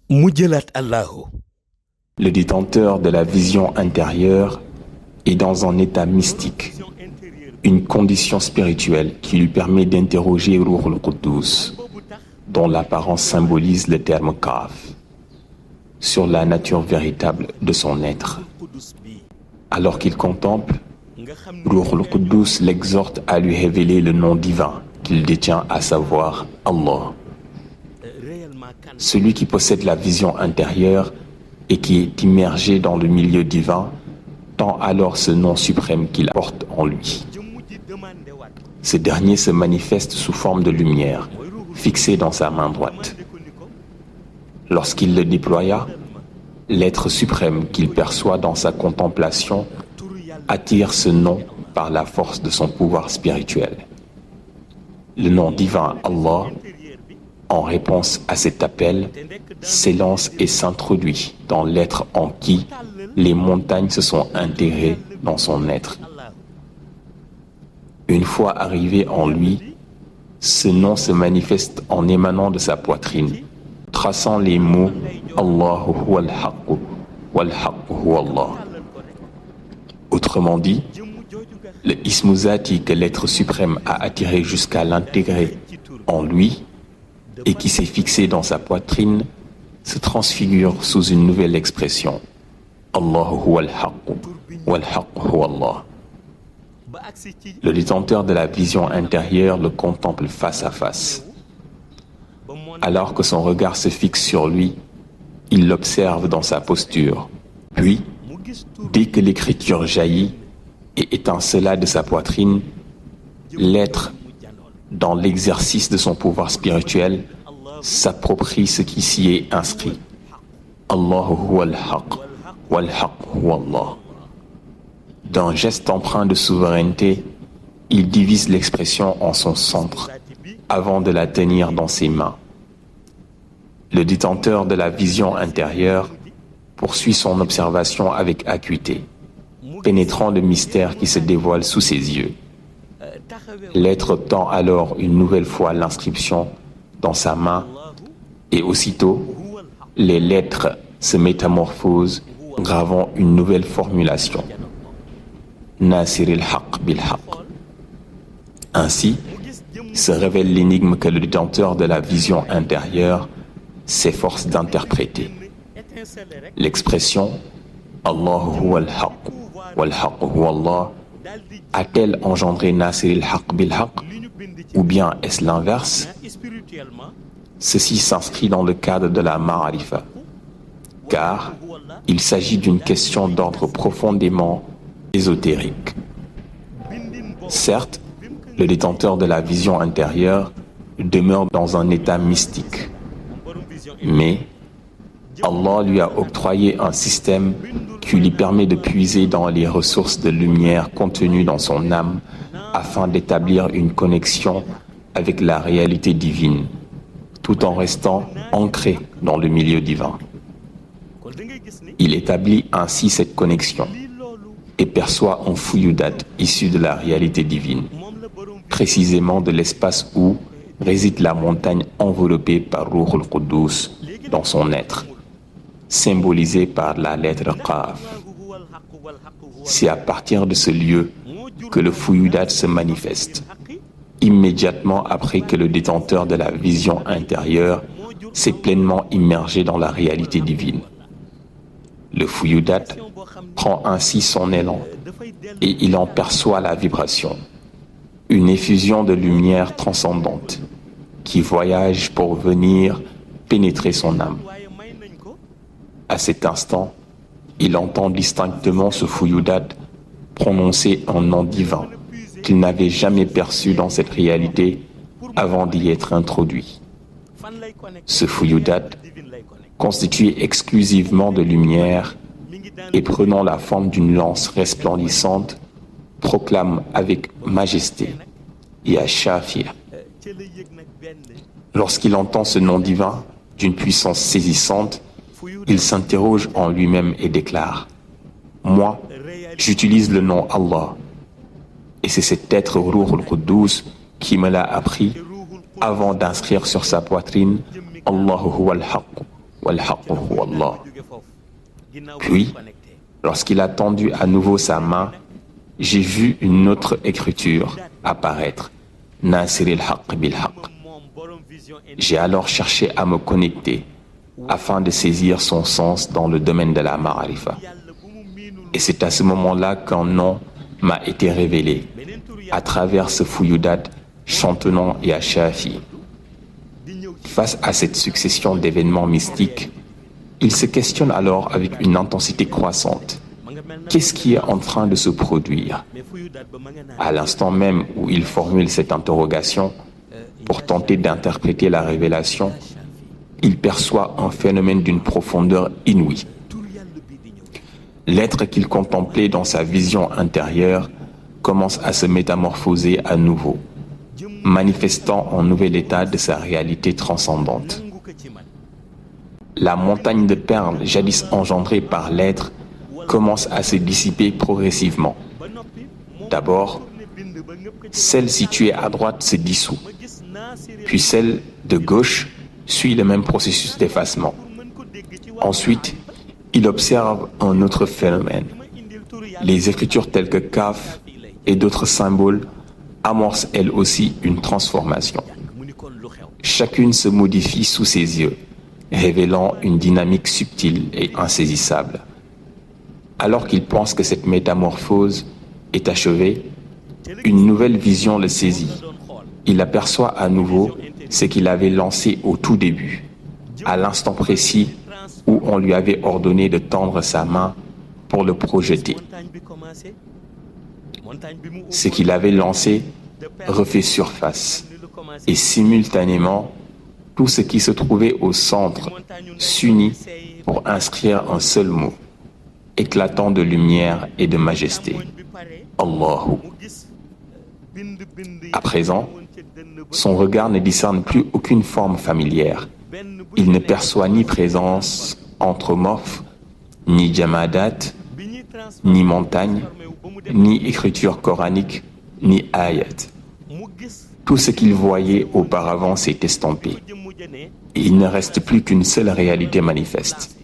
Mujalat Allahu. Le détenteur de la vision intérieure est dans un état mystique, une condition spirituelle qui lui permet d'interroger Ruh al-Quddus, dont l'apparence symbolise le terme Kaf, sur la nature véritable de son être. Alors qu'il contemple, Ruh al-Quddus l'exhorte à lui révéler le nom divin qu'il détient, à savoir Allah. Celui qui possède la vision intérieure et qui est immergé dans le milieu divin tend alors ce nom suprême qu'il porte en lui. Ce dernier se manifeste sous forme de lumière, fixée dans sa main droite. Lorsqu'il le déploya, l'être suprême qu'il perçoit dans sa contemplation attire ce nom par la force de son pouvoir spirituel. Le nom divin Allah, en réponse à cet appel, s'élance et s'introduit dans l'être en qui les montagnes se sont intégrées dans son être. Une fois arrivé en lui, ce nom se manifeste en émanant de sa poitrine, traçant les mots Allahu huwal haqq wal haqq huwa Allah. Autrement dit, le Ismuzati que l'être suprême a attiré jusqu'à l'intégrer en lui et qui s'est fixé dans sa poitrine se transfigure sous une nouvelle expression. Allahu huwal haqq wal haqq huwa Allah. Le détenteur de la vision intérieure le contemple face à face. Alors que son regard se fixe sur lui, il l'observe dans sa posture. Puis, dès que l'écriture jaillit et étincela de sa poitrine, l'être, dans l'exercice de son pouvoir spirituel, s'approprie ce qui s'y est inscrit. Allahu huwal haqq wal haqq huwa Allah. D'un geste empreint de souveraineté, il divise l'expression en son centre avant de la tenir dans ses mains. Le détenteur de la vision intérieure poursuit son observation avec acuité, pénétrant le mystère qui se dévoile sous ses yeux. L'être tend alors une nouvelle fois l'inscription dans sa main et aussitôt, les lettres se métamorphosent, gravant une nouvelle formulation. Nasir al-Haqq bil-Haqq. Ainsi, se révèle l'énigme que le détenteur de la vision intérieure s'efforce d'interpréter. L'expression Allahu huwal haqq wal haqq huwa Allah a-t-elle engendré Nasir al-Haqq bil-Haqq ou bien est-ce l'inverse? Ceci s'inscrit dans le cadre de la Ma'arifa, car il s'agit d'une question d'ordre profondément ésotérique. Certes, le détenteur de la vision intérieure demeure dans un état mystique, mais Allah lui a octroyé un système qui lui permet de puiser dans les ressources de lumière contenues dans son âme afin d'établir une connexion avec la réalité divine, tout en restant ancré dans le milieu divin. Il établit ainsi cette connexion et perçoit un fuyudat issu de la réalité divine, précisément de l'espace où réside la montagne enveloppée par Ruh al-Quddus dans son être, symbolisée par la lettre Qaf. C'est à partir de ce lieu que le fuyudat se manifeste, immédiatement après que le détenteur de la vision intérieure s'est pleinement immergé dans la réalité divine. Le fuyudat prend ainsi son élan et il en perçoit la vibration, une effusion de lumière transcendante qui voyage pour venir pénétrer son âme. À cet instant, il entend distinctement ce fuyudat prononcer un nom divin qu'il n'avait jamais perçu dans cette réalité avant d'y être introduit. Ce fuyudat, constitué exclusivement de lumière et prenant la forme d'une lance resplendissante, proclame avec majesté Ya Shafir. Lorsqu'il entend ce nom divin d'une puissance saisissante, il s'interroge en lui-même et déclare: moi, j'utilise le nom Allah, et c'est cet être Ruh al-Quddus qui me l'a appris avant d'inscrire sur sa poitrine Allahu huwal haqq wal haqqu huwa Allah. Puis, lorsqu'il a tendu à nouveau sa main, j'ai vu une autre écriture apparaître, Nasir al-Haqq bil-Haqq. J'ai alors cherché à me connecter afin de saisir son sens dans le domaine de la ma'arifa. Et c'est à ce moment-là qu'un nom m'a été révélé à travers ce fouilloudat chantonnant et à Shafi. Face à cette succession d'événements mystiques, il se questionne alors avec une intensité croissante. Qu'est-ce qui est en train de se produire? À l'instant même où il formule cette interrogation, pour tenter d'interpréter la révélation, il perçoit un phénomène d'une profondeur inouïe. L'être qu'il contemplait dans sa vision intérieure commence à se métamorphoser à nouveau, manifestant un nouvel état de sa réalité transcendante. La montagne de perles jadis engendrée par l'être commence à se dissiper progressivement. D'abord, celle située à droite se dissout, puis celle de gauche suit le même processus d'effacement. Ensuite, il observe un autre phénomène. Les écritures telles que Kaf et d'autres symboles amorcent elles aussi une transformation. Chacune se modifie sous ses yeux, révélant une dynamique subtile et insaisissable. Alors qu'il pense que cette métamorphose est achevée, une nouvelle vision le saisit. Il aperçoit à nouveau ce qu'il avait lancé au tout début, à l'instant précis où on lui avait ordonné de tendre sa main pour le projeter. Ce qu'il avait lancé refait surface, et simultanément, tout ce qui se trouvait au centre s'unit pour inscrire un seul mot, éclatant de lumière et de majesté. Allahu. À présent, son regard ne discerne plus aucune forme familière. Il ne perçoit ni présence anthropomorphe, ni jamadat, ni montagne, ni écriture coranique, ni ayat. Tout ce qu'il voyait auparavant s'est estompé. Et il ne reste plus qu'une seule réalité manifeste.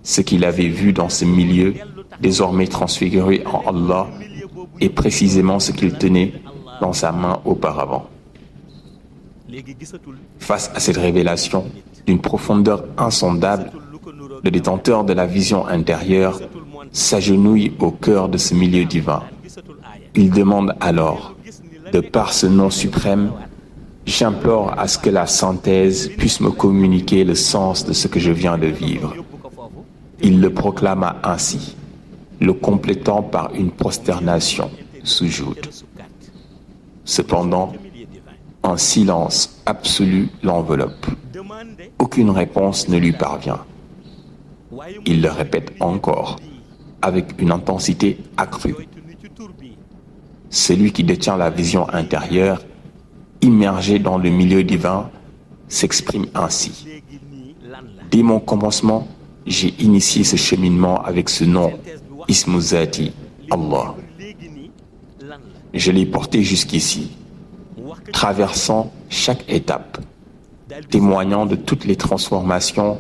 Ce qu'il avait vu dans ce milieu, désormais transfiguré en Allah, est précisément ce qu'il tenait dans sa main auparavant. Face à cette révélation d'une profondeur insondable, le détenteur de la vision intérieure s'agenouille au cœur de ce milieu divin. Il demande alors, de par ce nom suprême, j'implore à ce que la synthèse puisse me communiquer le sens de ce que je viens de vivre. Il le proclama ainsi, le complétant par une prosternation, sujoud. Cependant, un silence absolu l'enveloppe. Aucune réponse ne lui parvient. Il le répète encore, avec une intensité accrue. Celui qui détient la vision intérieure, immergé dans le milieu divin, s'exprime ainsi. Dès mon commencement, j'ai initié ce cheminement avec ce nom, Ismu Zati, Allah. Je l'ai porté jusqu'ici, traversant chaque étape, témoignant de toutes les transformations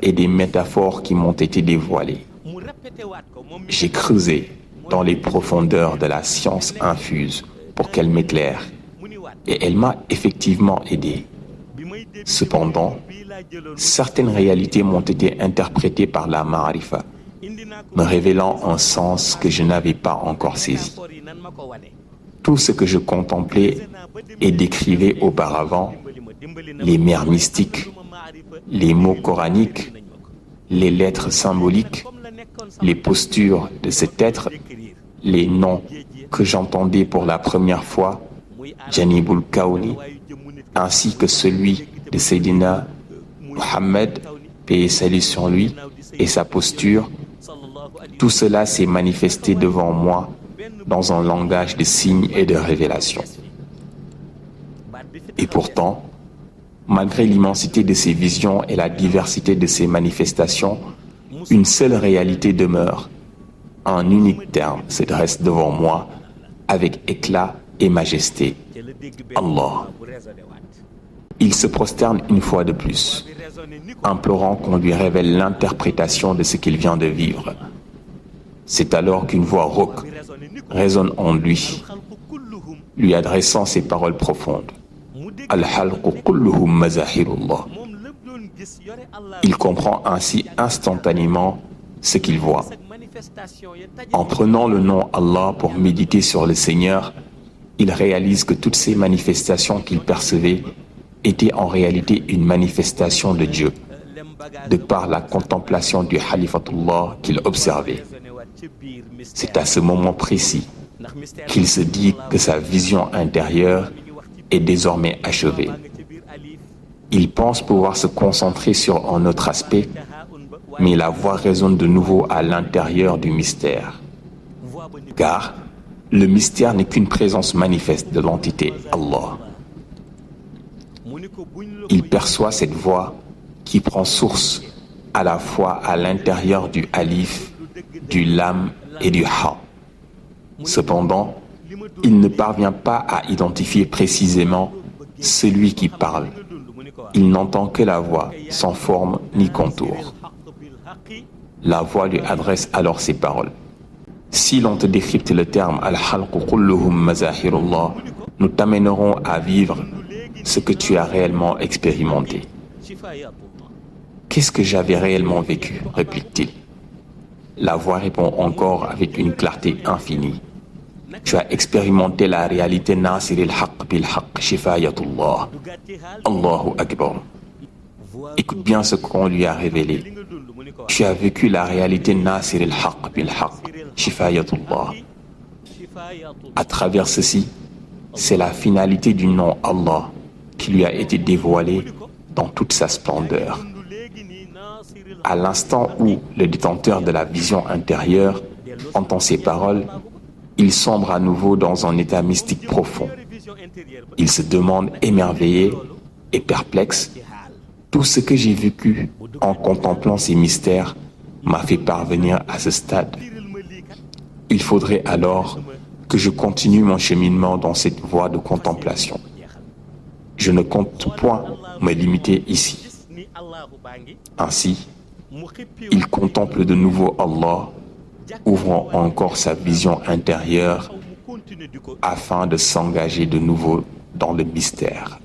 et des métaphores qui m'ont été dévoilées. J'ai creusé dans les profondeurs de la science infuse pour qu'elle m'éclaire, et elle m'a effectivement aidé. Cependant, certaines réalités m'ont été interprétées par la ma'arifa, me révélant un sens que je n'avais pas encore saisi. Tout ce que je contemplais et décrivais auparavant, les mers mystiques, les mots coraniques, les lettres symboliques, les postures de cet être, les noms que j'entendais pour la première fois, Janibul Kaouni, ainsi que celui de Sayyidina Muhammad, paix et salut sur lui, et sa posture, tout cela s'est manifesté devant moi dans un langage de signes et de révélations. Et pourtant, malgré l'immensité de ces visions et la diversité de ces manifestations, une seule réalité demeure. Un unique terme se dresse devant moi avec éclat et majesté. Allah. Il se prosterne une fois de plus. implorant qu'on lui révèle l'interprétation de ce qu'il vient de vivre. C'est alors qu'une voix rauque résonne en lui adressant ces paroles profondes. Al-halqu kulluhum mazahirullah. Il comprend ainsi instantanément ce qu'il voit. En prenant le nom Allah pour méditer sur le Seigneur, il réalise que toutes ces manifestations qu'il percevait étaient en réalité une manifestation de Dieu, de par la contemplation du Khalifatullah qu'il observait. C'est à ce moment précis qu'il se dit que sa vision intérieure est désormais achevée. Il pense pouvoir se concentrer sur un autre aspect, mais la voix résonne de nouveau à l'intérieur du mystère. Car le mystère n'est qu'une présence manifeste de l'entité Allah. Il perçoit cette voix qui prend source à la fois à l'intérieur du alif, du lam et du ha. Cependant, il ne parvient pas à identifier précisément celui qui parle. Il n'entend que la voix, sans forme ni contour. La voix lui adresse alors ces paroles. Si l'on te décrypte le terme Al-halqu kulluhum mazahirullah, nous t'amènerons à vivre ce que tu as réellement expérimenté. Qu'est-ce que j'avais réellement vécu, réplique-t-il. La voix répond encore avec une clarté infinie. Tu as expérimenté la réalité Nasir al-Haq bil-Haq Shifayatullah. Allahu Akbar. Écoute bien ce qu'on lui a révélé. Tu as vécu la réalité Nasir al-Haq bil-Haq Shifayatullah. À travers ceci, c'est la finalité du nom Allah qui lui a été dévoilée dans toute sa splendeur. À l'instant où le détenteur de la vision intérieure entend ces paroles, il sombre à nouveau dans un état mystique profond. Il se demande émerveillé et perplexe. Tout ce que j'ai vécu en contemplant ces mystères m'a fait parvenir à ce stade. Il faudrait alors que je continue mon cheminement dans cette voie de contemplation. Je ne compte point me limiter ici. Ainsi, il contemple de nouveau Allah, ouvrant encore sa vision intérieure afin de s'engager de nouveau dans le mystère.